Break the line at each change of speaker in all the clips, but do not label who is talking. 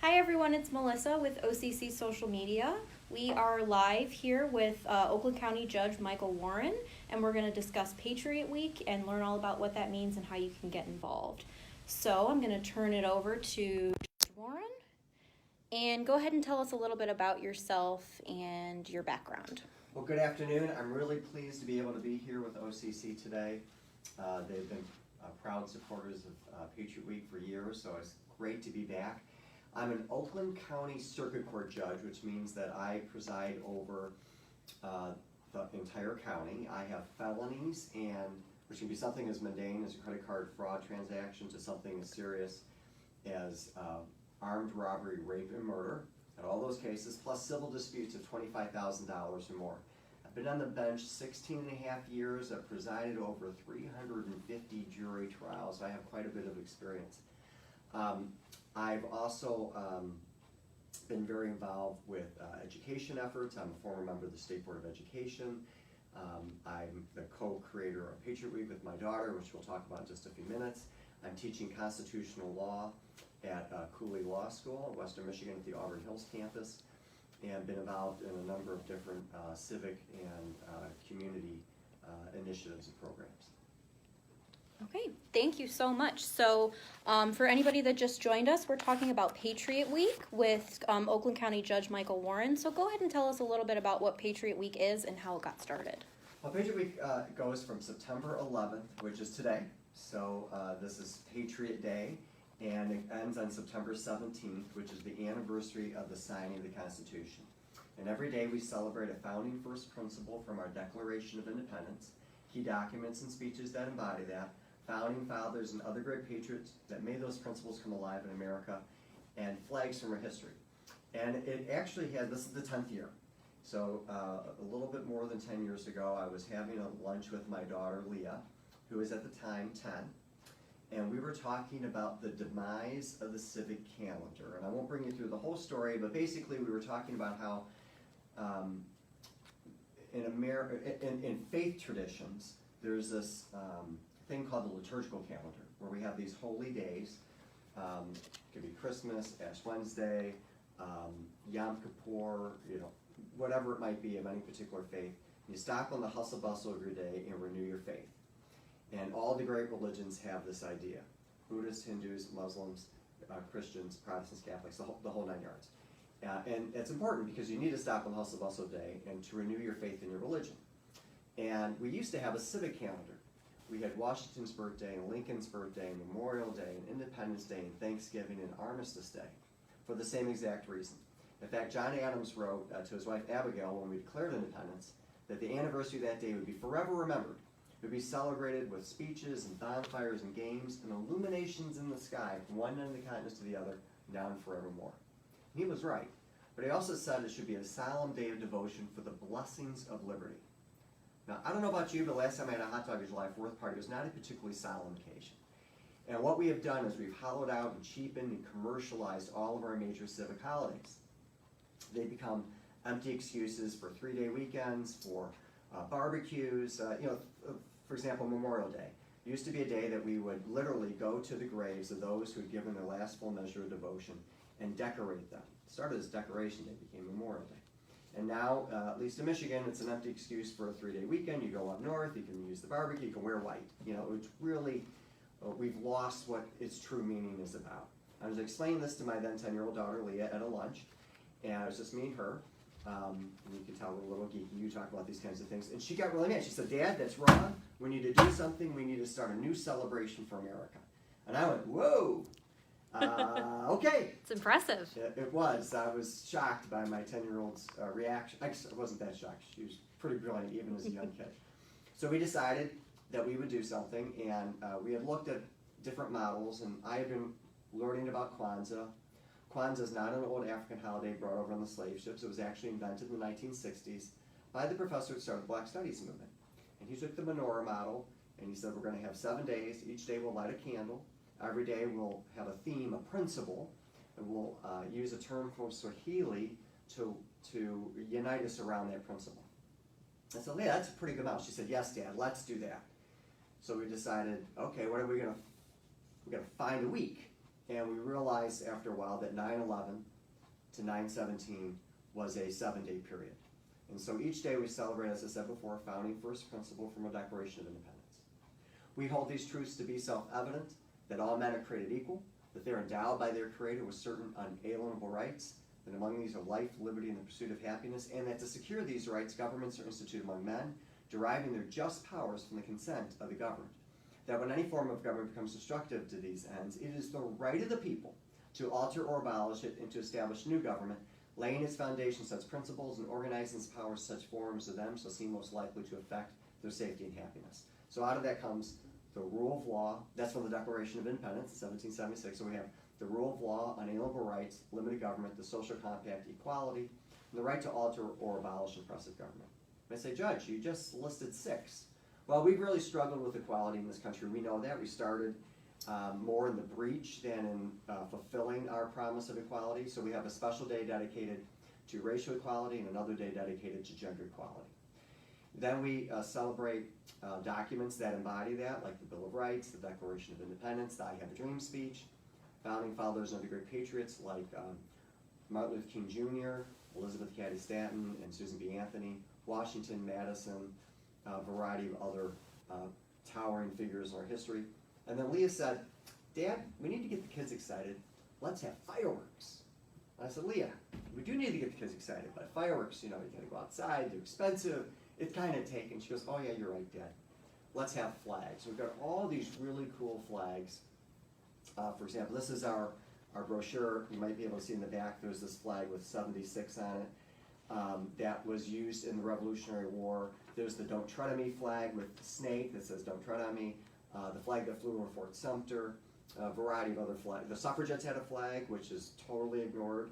Hi everyone, it's Melissa with OCC Social Media. We are live here with Oakland County Judge Michael Warren, and we're going to discuss Patriot Week and learn all about what that means and how you can get involved. So I'm going to turn it over to Judge Warren, and go ahead and tell us a little bit about yourself and your background.
Well, good afternoon. I'm really pleased to be able to be here with OCC today. They've been proud supporters of Patriot Week for years, so it's great to be back. I'm an Oakland County Circuit Court judge, which means that I preside over the entire county. I have felonies, which can be something as mundane as a credit card fraud transaction to something as serious as armed robbery, rape, and murder, and all those cases, plus civil disputes of $25,000 or more. I've been on the bench 16 and a half years. I've presided over 350 jury trials. I have quite a bit of experience. I've also been very involved with education efforts. I'm a former member of the State Board of Education. I'm the co-creator of Patriot Week with my daughter, which we'll talk about in just a few minutes. I'm teaching constitutional law at Cooley Law School in Western Michigan at the Auburn Hills campus, and been involved in a number of different civic and community initiatives and programs.
Okay, thank you so much. So for anybody that just joined us, we're talking about Patriot Week with Oakland County Judge Michael Warren. So go ahead and tell us a little bit about what Patriot Week is and how it got started.
Well, Patriot Week goes from September 11th, which is today. So this is Patriot Day, and it ends on September 17th, which is the anniversary of the signing of the Constitution. And every day we celebrate a founding first principle from our Declaration of Independence, key documents and speeches that embody that, founding fathers and other great patriots that made those principles come alive in America, and flags from our history. And it actually had, this is the 10th year. So a little bit more than 10 years ago, I was having a lunch with my daughter, Leah, who was at the time 10. And we were talking about the demise of the civic calendar. And I won't bring you through the whole story, but basically we were talking about how in faith traditions, there's this thing called the liturgical calendar, where we have these holy days. It could be Christmas, Ash Wednesday, Yom Kippur, whatever it might be of any particular faith. You stop on the hustle bustle of your day and renew your faith. And all the great religions have this idea: Buddhists, Hindus, Muslims, Christians, Protestants, Catholics, the whole nine yards. And it's important because you need to stop on the hustle bustle day and to renew your faith in your religion. And we used to have a civic calendar. We had Washington's birthday and Lincoln's birthday and Memorial Day and Independence Day and Thanksgiving and Armistice Day for the same exact reason. In fact, John Adams wrote to his wife Abigail when we declared independence that the anniversary of that day would be forever remembered. It would be celebrated with speeches and bonfires and games and illuminations in the sky from one end of the continent to the other, down forevermore. And he was right. But he also said it should be a solemn day of devotion for the blessings of liberty. Now, I don't know about you, but last time I had a hot dog at July 4th party, it was not a particularly solemn occasion. And what we have done is we've hollowed out and cheapened and commercialized all of our major civic holidays. They become empty excuses for 3-day weekends, for barbecues. For example, Memorial Day. It used to be a day that we would literally go to the graves of those who had given their last full measure of devotion and decorate them. It started as Decoration Day, became Memorial Day. And now, at least in Michigan, it's an empty excuse for a 3-day weekend. You go up north, you can use the barbecue, you can wear white. It's really, we've lost what its true meaning is about. I was explaining this to my then 10-year-old daughter, Leah, at a lunch, and it was just me and her. And you can tell we're a little geeky. You talk about these kinds of things. And she got really mad. She said, "Dad, that's wrong. We need to do something. We need to start a new celebration for America." And I went, "Whoa. Okay."
It's impressive.
It was. I was shocked by my 10-year-old's reaction. I wasn't that shocked. She was pretty brilliant, even as a young kid. So we decided that we would do something, and we had looked at different models, and I had been learning about Kwanzaa. Kwanzaa is not an old African holiday brought over on the slave ships. It was actually invented in the 1960s by the professor who started the Black Studies movement. And he took the menorah model, and he said, we're going to have 7 days. Each day we'll light a candle. Every day we'll have a theme, a principle, and we'll use a term from Swahili to unite us around that principle. I said, yeah, that's a pretty good model. She said, yes, Dad, let's do that. So we decided, okay, what are we going to find a week. and we realized after a while that 9/11 to 9/17 was a 7-day period. And so each day we celebrate, as I said before, a founding first principle from a Declaration of Independence. We hold these truths to be self-evident, that all men are created equal, that they are endowed by their Creator with certain unalienable rights, that among these are life, liberty, and the pursuit of happiness, and that to secure these rights, governments are instituted among men, deriving their just powers from the consent of the governed. That when any form of government becomes destructive to these ends, it is the right of the people to alter or abolish it and to establish new government, laying its foundation such principles and organizing its powers such forms of them shall seem most likely to affect their safety and happiness. So out of that comes the rule of law. That's from the Declaration of Independence, 1776. So we have the rule of law, unalienable rights, limited government, the social compact, equality, and the right to alter or abolish oppressive government. And I say, Judge, you just listed 6. Well, we've really struggled with equality in this country. We know that. We started more in the breach than in fulfilling our promise of equality. So we have a special day dedicated to racial equality and another day dedicated to gender equality. Then we celebrate documents that embody that, like the Bill of Rights, the Declaration of Independence, the I Have a Dream speech, founding fathers and other great patriots like Martin Luther King Jr., Elizabeth Cady Stanton, and Susan B. Anthony, Washington, Madison, a variety of other towering figures in our history. And then Leah said, Dad, we need to get the kids excited. Let's have fireworks. And I said, Leah, we do need to get the kids excited, but fireworks, you gotta go outside, they're expensive, it's kind of taken. She goes, oh yeah, you're right, Dad. Let's have flags. We've got all these really cool flags. For example, this is our brochure. You might be able to see in the back, there's this flag with 76 on it. That was used in the Revolutionary War. There's the Don't Tread on Me flag with the snake that says Don't Tread on Me. The flag that flew over Fort Sumter, a variety of other flags. The suffragettes had a flag, which is totally ignored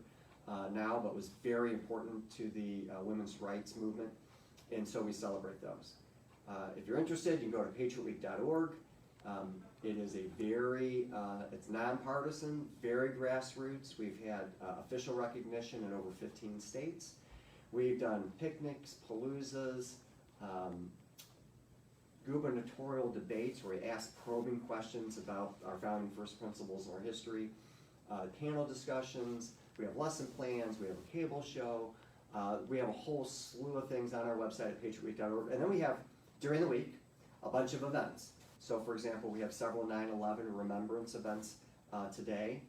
now, but was very important to the women's rights movement, and so we celebrate those. If you're interested, you can go to patriotweek.org. It is a very, it's nonpartisan, very grassroots. We've had official recognition in over 15 states. We've done picnics, paloozas, gubernatorial debates where we ask probing questions about our founding first principles and our history, panel discussions, we have lesson plans, we have a cable show, we have a whole slew of things on our website at patriotweek.org, and then we have, during the week, a bunch of events. So for example, we have several 9/11 remembrance events today.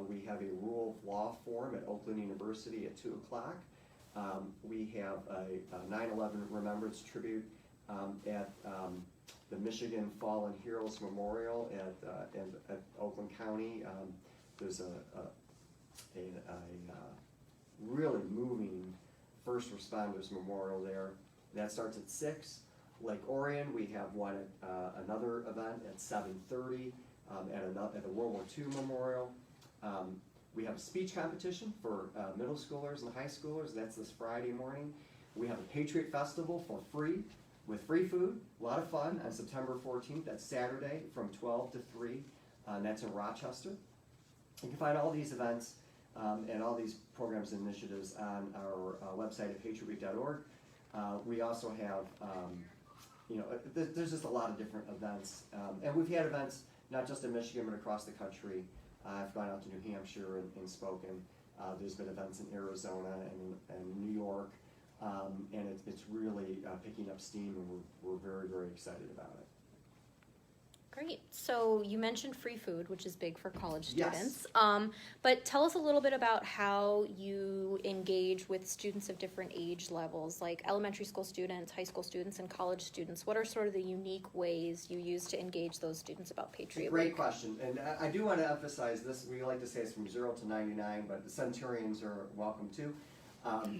We have a rule of law forum at Oakland University at 2 o'clock. We have a 9/11 remembrance tribute at the Michigan Fallen Heroes Memorial at Oakland County. There's a really moving first responders memorial there. That starts at 6. Lake Orion, we have one at another event at 7:30 at the World War II Memorial. We have a speech competition for middle schoolers and high schoolers. That's this Friday morning. We have a Patriot Festival for free, with free food, a lot of fun, on September 14th. That's Saturday from 12 to 3, and that's in Rochester. You can find all these events and all these programs and initiatives on our website at patriotweek.org. We also have, there's just a lot of different events. And we've had events not just in Michigan, but across the country. I've gone out to New Hampshire and spoken. There's been events in Arizona and New York. And it's really picking up steam, and we're very, very excited about it.
Great. So you mentioned free food, which is big for college students.
Yes.
But tell us a little bit about how you engage with students of different age levels, like elementary school students, high school students, and college students. What are sort of the unique ways you use to engage those students about Patriot
Great
Week?
question. And I do want to emphasize this. We like to say it's from 0 to 99, but the centurions are welcome too.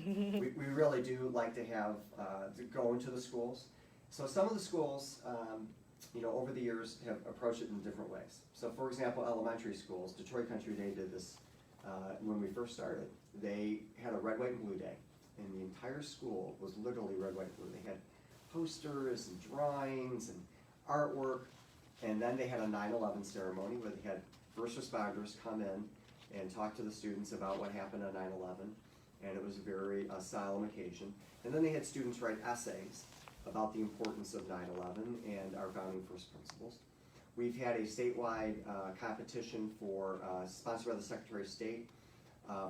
We really do like to have to go into the schools. So some of the schools, over the years have approached it in different ways. So for example, elementary schools, Detroit Country Day did this when we first started. They had a red, white, and blue day, and the entire school was literally red, white, and blue. They had posters and drawings and artwork, and then they had a 9/11 ceremony where they had first responders come in and talk to the students about what happened on 9/11, and it was a very solemn occasion. And then they had students write essays about the importance of 9/11 and our founding first principles. We've had a statewide competition for, sponsored by the Secretary of State,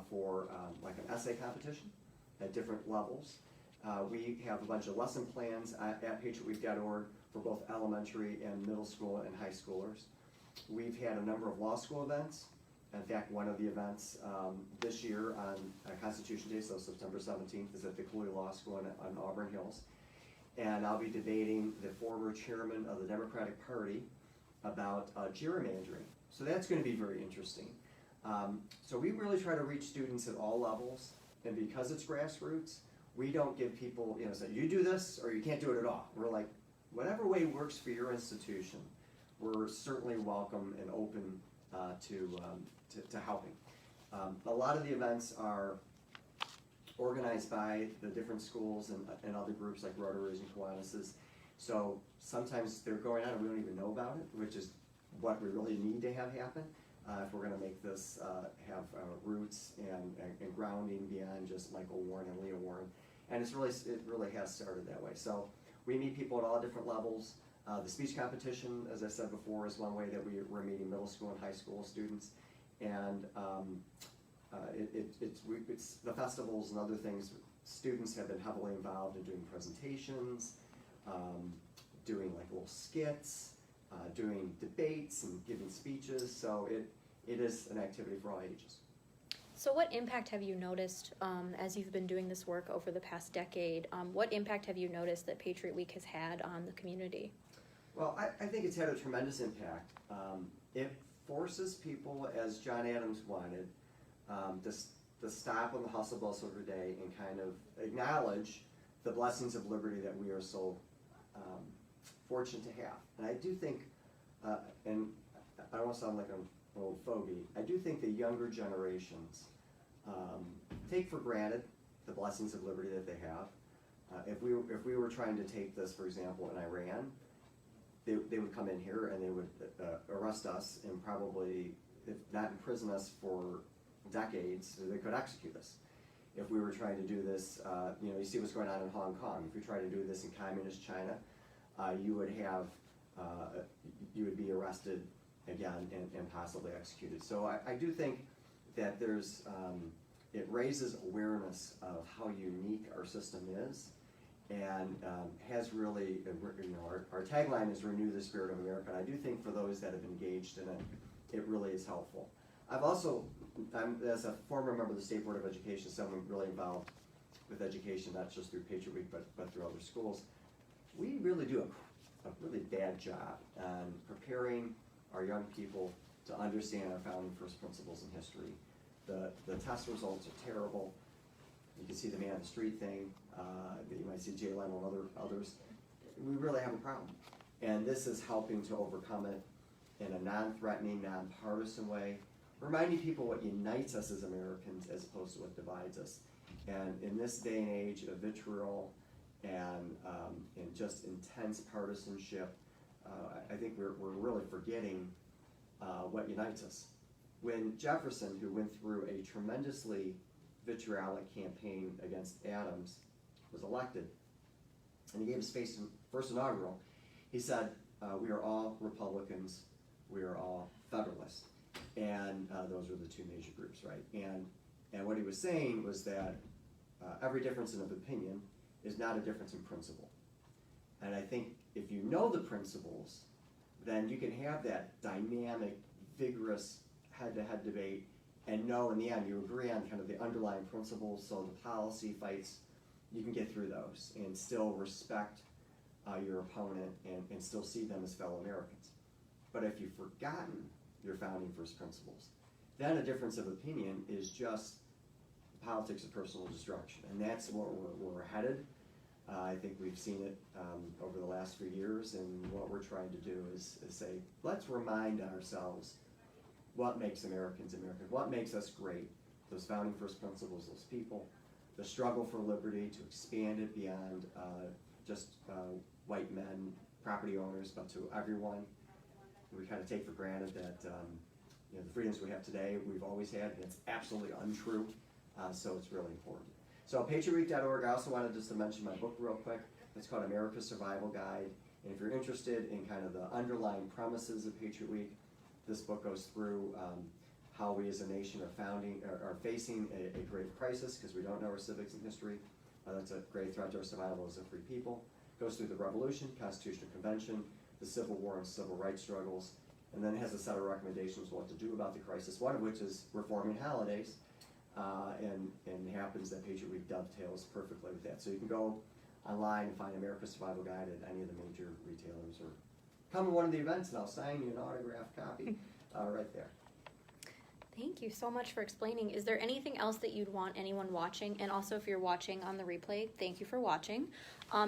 for like an essay competition at different levels. We have a bunch of lesson plans at patriotweek.org for both elementary and middle school and high schoolers. We've had a number of law school events. In fact, one of the events this year on Constitution Day, so September 17th, is at the Cooley Law School on Auburn Hills. And I'll be debating the former chairman of the Democratic Party about gerrymandering. So that's going to be very interesting. So we really try to reach students at all levels, and because it's grassroots, we don't give people, say, you do this or you can't do it at all. We're like, whatever way works for your institution, we're certainly welcome and open to helping. A lot of the events are organized by the different schools and other groups like Rotaries and Kiwanis. So sometimes they're going on and we don't even know about it, which is what we really need to have happen if we're going to make this have roots and grounding beyond just Michael Warren and Leah Warren. And it really has started that way. So we meet people at all different levels. The speech competition, as I said before, is one way that we're meeting middle school and high school students. And it's the festivals and other things. Students have been heavily involved in doing presentations, doing like little skits, doing debates and giving speeches. So it is an activity for all ages.
So what impact have you noticed as you've been doing this work over the past decade? What impact have you noticed that Patriot Week has had on the community?
Well, I think it's had a tremendous impact. It forces people, as John Adams wanted, to stop on the hustle bustle of their day and kind of acknowledge the blessings of liberty that we are so fortunate to have. And I do think, and I don't want to sound like an old fogey, I do think the younger generations take for granted the blessings of liberty that they have. If we were trying to take this, for example, in Iran, they would come in here and they would arrest us and probably, if not imprison us for decades, they could execute us. If we were trying to do this, you see what's going on in Hong Kong. If we tried to do this in communist China, you would be arrested again and possibly executed. So I do think that it raises awareness of how unique our system is, and has really, our tagline is renew the spirit of America. And I do think for those that have engaged in it, it really is helpful. I'm, as a former member of the State Board of Education, someone really involved with education, not just through Patriot Week, but through other schools. We really do a really bad job on preparing our young people to understand our founding first principles in history. The test results are terrible. You can see the man on the street thing, you might see Jay Leno and others. We really have a problem. And this is helping to overcome it in a non-threatening, non-partisan way, reminding people what unites us as Americans as opposed to what divides us. And in this day and age of vitriol and just intense partisanship, I think we're really forgetting what unites us. When Jefferson, who went through a tremendously vitriolic campaign against Adams, was elected, and he gave his first inaugural, he said, we are all Republicans, we are all Federalists. And those were the two major groups, right? And what he was saying was that every difference in opinion is not a difference in principle. And I think if you know the principles, then you can have that dynamic, vigorous head-to-head debate and know in the end you agree on kind of the underlying principles, so the policy fights, you can get through those and still respect your opponent and still see them as fellow Americans. But if you've forgotten your founding first principles, then a difference of opinion is just politics of personal destruction. And that's where we're headed. I think we've seen it over the last few years, and what we're trying to do is say, let's remind ourselves what makes Americans American, what makes us great, those founding first principles, those people, the struggle for liberty, to expand it beyond just white men, property owners, but to everyone. We kind of take for granted that the freedoms we have today, we've always had, and it's absolutely untrue, so it's really important. So patriotweek.org, I also wanted just to mention my book real quick. It's called America's Survival Guide, And if you're interested in kind of the underlying premises of Patriot Week, this book goes through how we as a nation are facing a grave crisis because we don't know our civics and history. That's a great threat to our survival as a free people. Goes through the Revolution, Constitutional Convention, the Civil War and civil rights struggles, and then has a set of recommendations what to do about the crisis, one of which is reforming holidays, and it happens that Patriot Week dovetails perfectly with that. So you can go online and find America's Survival Guide at any of the major retailers, or come to one of the events and I'll sign you an autographed copy right there.
Thank you so much for explaining. Is there anything else that you'd want anyone watching? And also, if you're watching on the replay, thank you for watching.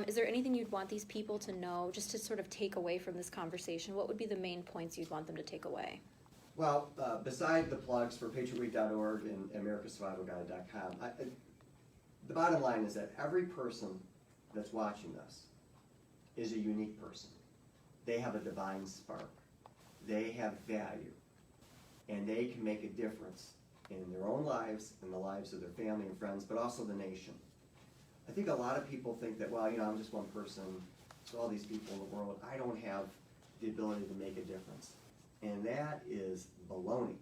Is there anything you'd want these people to know, just to sort of take away from this conversation? What would be the main points you'd want them to take away?
Well, beside the plugs for patriotweek.org and americasurvivalguide.com, the bottom line is that every person that's watching this is a unique person. They have a divine spark. They have value. And they can make a difference in their own lives, in the lives of their family and friends, but also the nation. I think a lot of people think that, well, I'm just one person, so all these people in the world, I don't have the ability to make a difference. And that is baloney.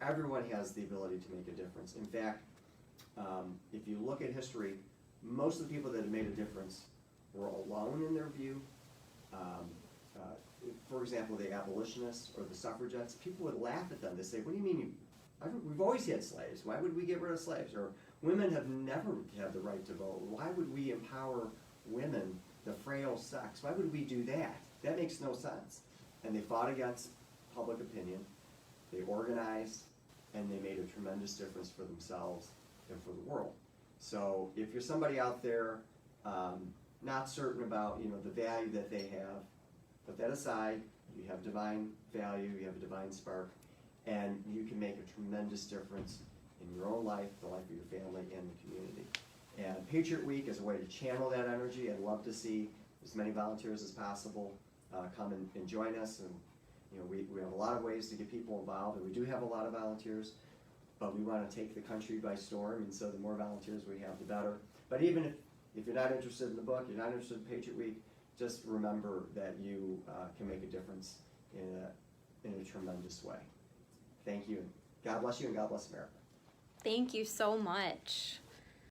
Everyone has the ability to make a difference. In fact, if you look at history, most of the people that have made a difference were alone in their view. For example, the abolitionists or the suffragettes, people would laugh at them. They say, what do you mean? We've always had slaves. Why would we get rid of slaves? Or women have never had the right to vote. Why would we empower women, the frail sex? Why would we do that? That makes no sense. And they fought against public opinion. They organized, and they made a tremendous difference for themselves and for the world. So if you're somebody out there not certain about the value that they have, put that aside. You have divine value, you have a divine spark, and you can make a tremendous difference in your own life, the life of your family, and the community. And Patriot Week is a way to channel that energy. I'd love to see as many volunteers as possible come and join us. And we have a lot of ways to get people involved, and we do have a lot of volunteers, but we want to take the country by storm, and so the more volunteers we have, the better. But even if you're not interested in the book, you're not interested in Patriot Week, just remember that you can make a difference in a tremendous way. Thank you. God bless you, and God bless America.
Thank you so much.